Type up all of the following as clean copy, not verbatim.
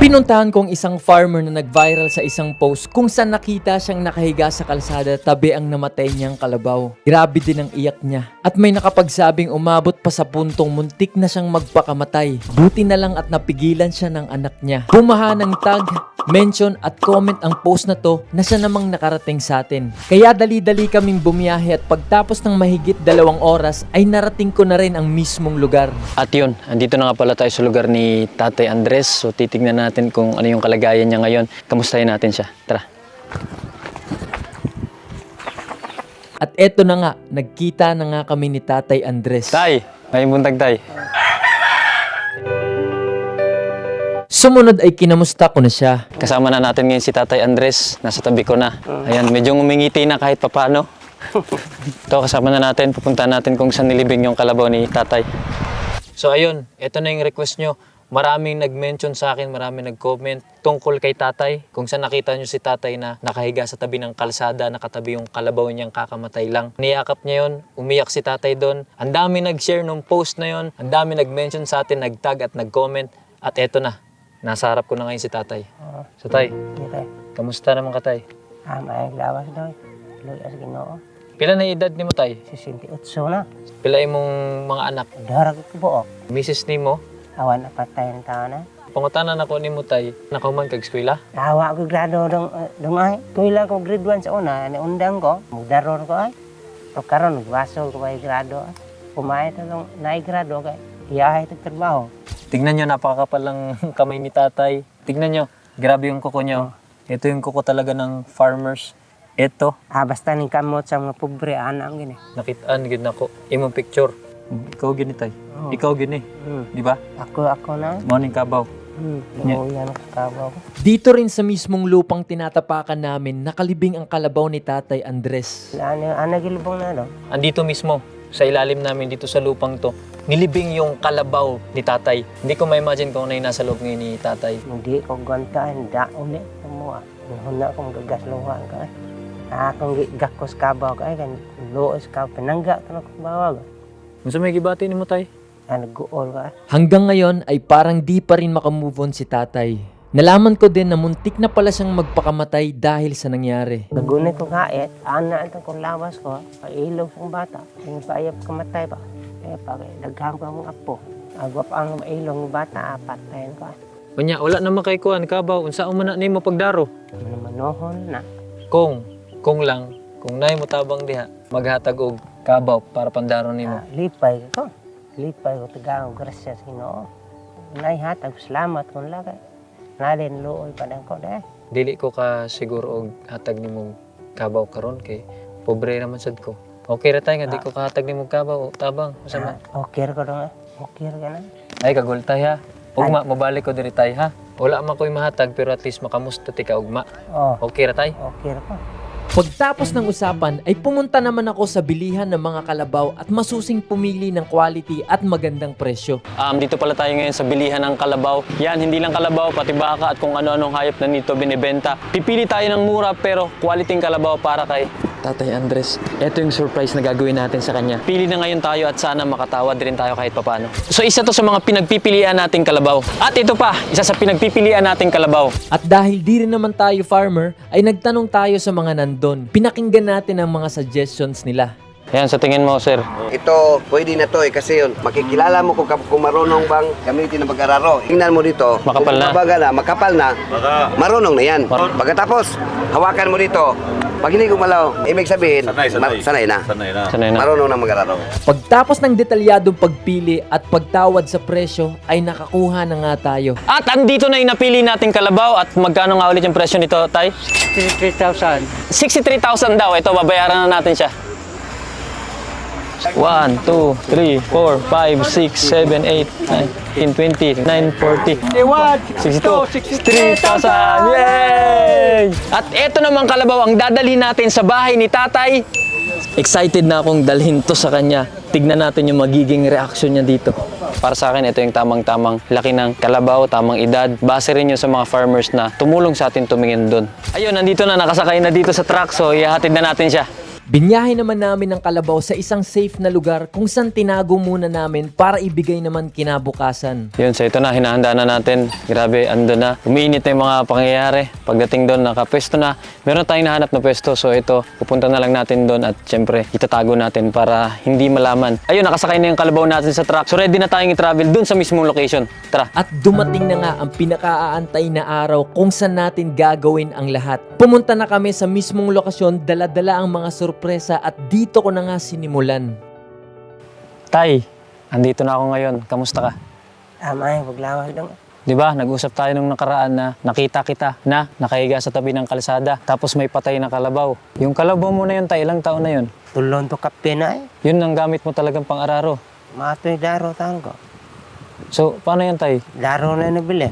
Pinuntahan kong isang farmer na nag-viral sa isang post kung saan nakita siyang nakahiga sa kalsada tabi ang namatay niyang kalabaw. Grabe din ang iyak niya. At may nakapagsabing umabot pa sa puntong muntik na siyang magpakamatay. Buti na lang at napigilan siya ng anak niya. Bumaha ng tag, mention at comment ang post na to na siya namang nakarating sa atin. Kaya dali-dali kaming bumiyahe at pagtapos ng mahigit 2 oras ay narating ko na rin ang mismong lugar. At yun, andito na nga pala tayo sa lugar ni Tatay Andres. So titignan natin kung ano yung kalagayan niya ngayon. Kamustahin natin siya. Tara. At eto na nga, nagkita na nga kami ni Tatay Andres. Tay! May buntag, Tay. Sumunod ay kinamusta ko na siya. Kasama na natin ngayon si Tatay Andres. Nasa tabi ko na. Ayan, medyo ngumingiti na kahit papano. Ito, kasama na natin. Pupunta natin kung saan nilibing yung kalabaw ni Tatay. So ayun, ito na yung request nyo. Maraming nag-mention sa akin, maraming nag-comment tungkol kay Tatay. Kung saan nakita nyo si Tatay na nakahiga sa tabi ng kalsada, nakatabi yung kalabaw niyang kakamatay lang. Niyakap niya yun, umiyak si Tatay doon. Ang dami nag-share nung post na yun, ang dami nag-mention sa atin, nag-tag at nag-comment. At eto na, nasa harap ko na ngayon si Tatay. So Tay, kamusta naman ka, Tay? May lawas daw. Lulas Ginoo. Pila na edad ni mo, Tay? 68 na. Pila imong mga anak? Darag ko po. Misis ni mo? Awan na patay ng tao na. Pangutanan ako ni mo, Tay. Nakaman kag eskwela? Awa ko grado dong ay. Kuila ko grade 1 sa una. Naundang ko. Magdaron ko ay. So karon nagbaso ko may grado ay. Kumain na lang naigrado kay. Iyahay ito trabaho. Tignan nyo, napakakapal lang kamay ni Tatay. Tignan nyo, grabe yung kuko nyo. Ito yung kuko talaga ng farmers. Ito, Basta ning kamot sa mga pobre anak gini. nakitaan, gid nako. Imong picture. Ikaw gini, Tay. Ikaw gini. Di ba? Ako na. Morning kabaw. Oo, yan ang kakabaw ko. Dito rin sa mismong lupang tinatapakan namin, nakalibing ang kalabaw ni Tatay Andres. Ano gilubong na no? Andito mismo, sa ilalim namin dito sa lupang to, nilibing yung kalabaw ni Tatay. Hindi ko ma-imagine kung ano yung nasa loob ngayon ni Tatay. Hindi ko gwanta, da ulit mo. Huna kong gagasluhan ka. Akong gakos kabaw ka kan luos ka penangga ka bawag. Kung sa may gibati ni mo, Tay? Nag-uol ka. Hanggang ngayon ay parang di pa rin makamove on si Tatay. Nalaman ko din na muntik na pala siyang magpakamatay dahil sa nangyari. Nagunit ko kait, ana ito kung lawas ko, pailog sa bata. Yung paayap kamatay pa. Daghang ko ang apo. Agwap ang mailong bata, patayin ko. Kunya, wala naman kay kuan kabaw. Unsa man ni mo pagdaro? Manohon na. Kung lang, kung nay mo tabang diha, maghatag og kabaw para pandaro nimo. Lipay ko. Lipay ko tagang gracias Ginoo. Nay hatag salamat kun lagay. Nadin luoy padang ko deh. Dili ko ka siguro og hatag nimo kabaw karon kay pobre naman sad ko. Okay ra tay nga di ko kahatag nimo kabaw o tabang usa man. Okay ko dong. Okay ka na. Ay kagultay ha. Ugma mabalik ko diri tay ha. Wala man ko'y mahatag pero at least makamusta ti ka ugma. Okay ra tay? Okay ko. Pagtapos ng usapan ay pumunta naman ako sa bilihan ng mga kalabaw at masusing pumili ng quality at magandang presyo. Dito pala tayo ngayon sa bilihan ng kalabaw. Yan, hindi lang kalabaw, pati baka at kung ano-anong hayop na nito binibenta. Pipili tayo ng mura pero quality kalabaw para kay Tatay Andres. Ito yung surprise na gagawin natin sa kanya. Pili na ngayon tayo at sana makatawad rin tayo kahit papano. So isa to sa mga pinagpipilian nating kalabaw. At ito pa, isa sa pinagpipilian nating kalabaw. At dahil di rin naman tayo farmer, ay nagtanong tayo sa mga nandun. Pinakinggan natin ang mga suggestions nila. Yan, sa tingin mo, sir. Ito, pwede na to kasi yun, makikilala mo kung marunong bang gamitin ng pag-araro. Tingnan mo dito, Makapal na. kung mabaga na, makapal na, marunong na yan. Pagkatapos, hawakan mo dito. Pag hindi gumalaw, ibig sabihin, sanay na. Sanay na. Marunong na mag-araro. Pagtapos ng detalyadong pagpili at pagtawad sa presyo, ay nakakuha na nga tayo. At andito na yung napili nating kalabaw at magkano nga ulit yung presyo nito, Tay? 63,000. 63,000 daw. Ito, babayaran na natin siya. 1, 2, 3, 4, 5, 6, 7, 8, 9, 10, 20, 9, 40, 62, 63,000! Yay! At eto naman kalabaw ang dadalhin natin sa bahay ni Tatay. Excited na akong dalhin to sa kanya. Tignan natin yung magiging reaksyon niya dito. Para sa akin, ito yung tamang-tamang laki ng kalabaw, tamang edad. Base rin yun sa mga farmers na tumulong sa atin tumingin doon. Ayun, nandito na, nakasakay na dito sa truck, so ihahatid na natin siya. Binyahe naman namin ang kalabaw sa isang safe na lugar kung saan tinago muna namin para ibigay naman kinabukasan. Yun, so ito na, hinahanda na natin. Grabe, ando na. Umiinit na yung mga pangyayari. Pagdating doon, nakapwesto na. Meron tayong nahanap na pwesto. So ito, pupunta na lang natin doon at syempre, itatago natin para hindi malaman. Ayun, nakasakay na yung kalabaw natin sa truck. So ready na tayong i-travel doon sa mismong location. Tara. At dumating na nga ang pinakaaantay na araw kung saan natin gagawin ang lahat. Pumunta na kami sa mismong lokasyon, dala-dala ang mga sorpresa at dito ko na nga sinimulan. Tay, andito na ako ngayon. Kamusta ka? Amay, paglawag dong. Di ba, nag-usap tayo nung nakaraan na nakita kita na nakahiga sa tabi ng kalsada. Tapos may patay na kalabaw. Yung kalabaw mo na yun, tay, ilang taon na yun? Tulon to kape na Yun ang gamit mo talagang pang-araro. Matoy daro taon ko. So, paano yan, tay? Daro na nabili.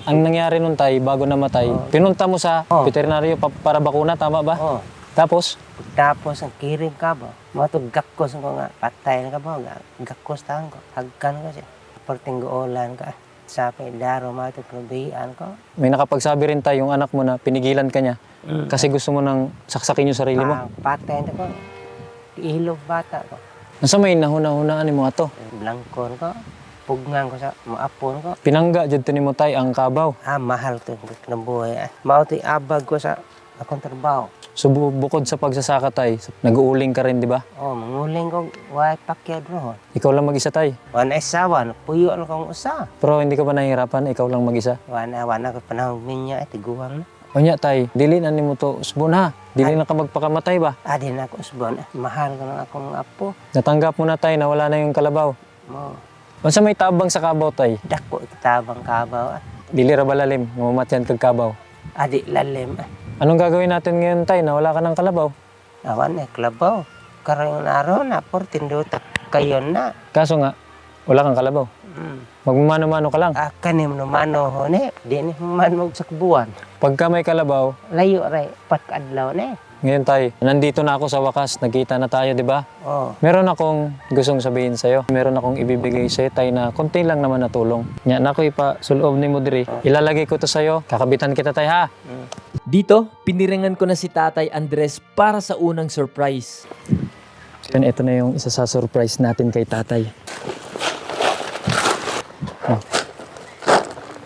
Ang nangyari nun, tay, bago namatay, pinunta mo sa veterinaryo para bakuna, tama ba? Oh. Tapos, Tapos ang kiring ka ba? Matog gakkos ko nga. Patay na ka ba? Gakkos taon ko. Hagkan ko siya. Porting goolan ka. Sapay daro matog probihan ko. may nakapagsabi rin tayo yung anak mo na pinigilan ka niya kasi gusto mo nang saksakin yung sarili mo. Patay na ko. Ilog bata ko. Nasa may nahuna-hunaan ni mga to. Blangkon ko. Pugngan ko sa maapon ko. Pinangga dyan to ni mo tay ang kabaw. Mahal to ng buhay. Mautoy abag ko sa akong trabaho. So bukod sa pagsasaka tay, nag-uuling ka rin, di ba? Manguling ko. Way pakyad roon. Ikaw lang mag-isa tay. Wana isawan. Puyo na kong usa. Pero hindi ka ba nahihirapan? Ikaw lang mag-isa? Wana ko panahon niya. Tiguang na. O nya tay, dili na ni mo to usbon ha. Dili na ka magpakamatay ba? Adi na ako usbon. Mahal ko ng akong apo. Natanggap mo na tay na wala na yung kalabaw. Mo. Unsa may tabang sa kabaw tay? Dako kitabang kabaw. Dili ra ba lalim, mamatyan kag kabaw. Adi lalim. Anong gagawin natin ngayon tay na wala ka ng kalabaw? Awan klabaw. Karang araw na. Portinduta. Kayo na. Kaso nga, wala kang kalabaw. Magmamano-mano ka lang. Kanim no mano ho ne. Di ni man mo sakbuan. Pagka may kalabaw, Layo ray. Patkadlaw ne. ngayon tay, nandito na ako sa wakas, nagkita na tayo, di ba? Oh. Meron akong gustong sabihin sa'yo. Meron akong ibibigay sa'yo tay na konti lang naman na tulong. Nya na ko ipa suloob ni mo diri. Ilalagay ko to sa'yo. Kakabitan kita tay ha. Dito, piniringan ko na si Tatay Andres para sa unang surprise. And ito na yung isa sa surprise natin kay tatay. Oh.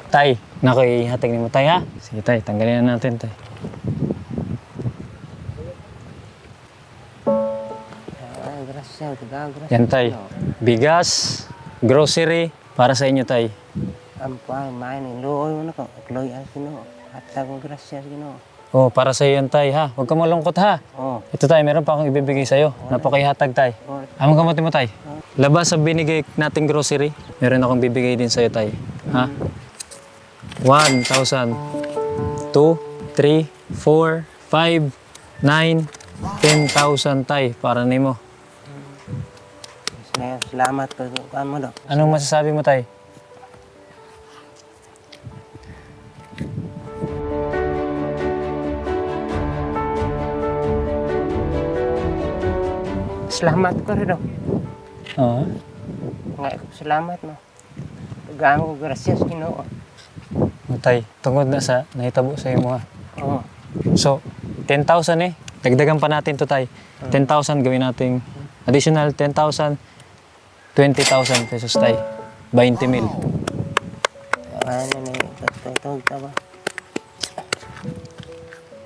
Tay, nakoy hatag ni mo tay ha. Sige tay, tanggalin na natin tay. Ay, grasya. Grasya. Yan tay. Bigas, grocery, para sa inyo tay. Ampay, main. Luoy mo na ko. Luoy ang sino. Hatag mo grasya sino. Oh, para sa iyo yan tay ha. Huwag ka malungkot ha. Oh. Ito tay, meron pa akong ibibigay sa'yo. Napakaihatag tay. Amang kamote mo tay. Labas sa binigay nating grocery, meron akong bibigay din sa'yo tay. Ha? 1,000, 2, 3, 4, 5, 9, 10,000 tay para nimo. Salamat ko. Kuan mo do. Anong masasabi mo tay? Salamat ko rin do. Oo. Ngay ko salamat no. Tugaan ko grasya sa Ginoo. Tay, tungod na sa nahitabo sa imo ha. Oh. So, 10,000 eh. Dagdagan pa natin to tay. 10,000 gawin nating additional 10,000, 20,000 pesos tay. 20 mil. Ano na ito ba?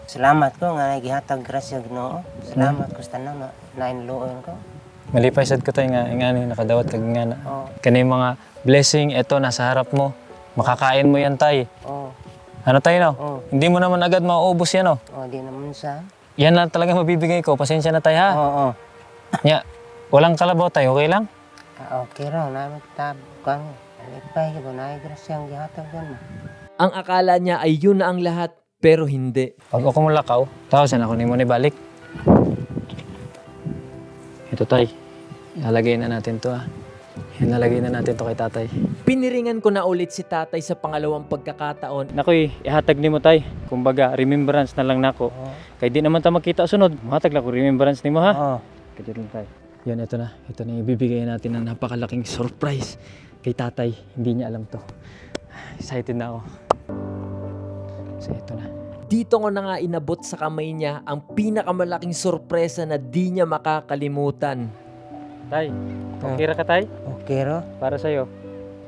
Salamat ko nga nagihatag grasya Ginoo. Salamat ko sa tanan na nainluoy ko. Malipay sad ko tay nga ingani nakadawat kag nga na. Oh. Kani mga blessing eto nasa harap mo. Makakain mo yan tay. Oh. Ano tayo no? Oh. Hindi mo naman agad mauubos yan no. Oh, di naman sa. Yan lang talaga mabibigay ko. Pasensya na tay ha. Oo. Nya, walang kalabaw tay, okay lang? Okay raw, namin tab kang alipay ko na grasya ang gihatag mo. Ang akala niya ay yun na ang lahat, pero hindi. Pag ako mulakaw, tawasan ako ni mo ni balik. Ito tay. Ilalagay na natin to ha. Nalagay na natin to kay tatay. Piniringan ko na ulit si Tatay sa pangalawang pagkakataon. Nakoy, ihatag ni mo tay. Kumbaga, remembrance na lang nako. Kaya di naman ta magkita sunod. Mahatag lang ko remembrance ni mo ha. Oo. Kaya lang tay. Yan, ito na. Ito na yung ibibigay natin na napakalaking surprise kay tatay. Hindi niya alam to. Excited na ako. So, ito na. dito ko na nga inabot sa kamay niya ang pinakamalaking sorpresa na di niya makakalimutan. Tay, okay ra ka tay? Okay ro. Para sa'yo.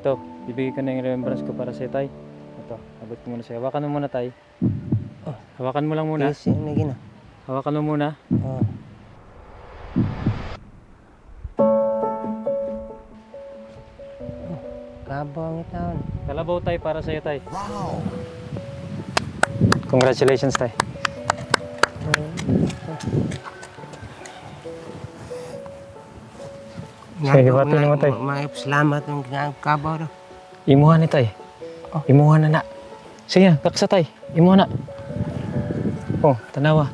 Ito, bibigay ko na yung remembrance ko para sa'yo tay. Ito, abot ko muna sa'yo. Hawakan mo muna tay. Hawakan mo lang muna. Yes, yun na gina. Hawakan mo muna. Oh. Kabang itaon. Kalabaw tay para sa'yo tay. Wow! Congratulations tay. Sige, bati naman tay. Salamat ng kabaw ro. Imuhan ni tay. Imuhan na na. Sige, kaksa tay. Imuhan na. Oh, tanawa.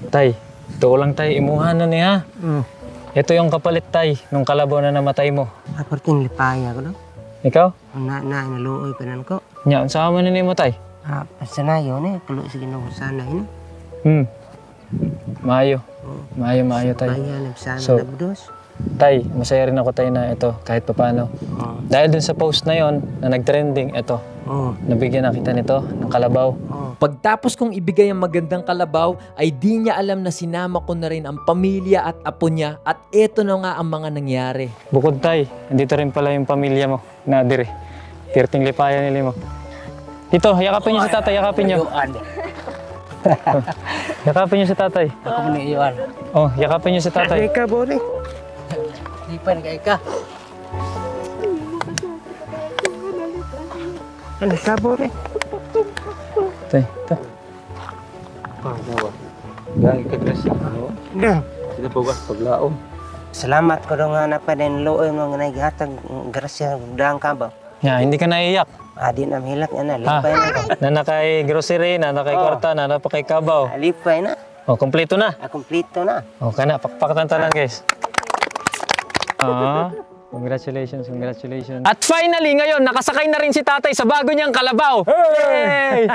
Tay, ito lang tay. Imuhan na niya. Ito yung kapalit tay nung kalabaw na namatay mo. Aporting lipaya ko no. Ikaw? Naluoy pa nan ko. Nya, unsa man ni mo tay? Pasanayo ni tulo sige no sana ini. Maayo. Maayo tay. Bayan sana So, labdos. Tay, masaya rin ako tay na ito kahit papaano. Dahil dun sa post na yon na nag-trending, ito, Oh. nabigyan na kita nito ng kalabaw. Pagtapos kong ibigay ang magandang kalabaw, ay di niya alam na sinama ko na rin ang pamilya at apo niya at eto na nga ang mga nangyari. Bukod tay, andito rin pala yung pamilya mo na dire. Tirting lipaya nila mo. Dito, yakapin niyo si tatay, yakapin niyo. Yakapin niyo si tatay. Ako mo ni iwan. Oh, yakapin niyo si tatay. Ka bore. Lipan kay ka. Ano ka bore? Tay, ito. Dah. Sila bugas paglaom. Salamat ko dong nga na pa din looy mo nga naghatag grasya dang kabaw. Ya, hindi ka naiyak. Adi na hilak na Ha? lipay na ko. Na kay grocery, na kay kwarta, na pa kay kabaw. Lipay na. Oh, kompleto na. Kumpleto na. Oh, kana, pakpakatan tanan guys. Congratulations, congratulations. At finally, ngayon, nakasakay na rin si tatay sa bago niyang kalabaw. Hey!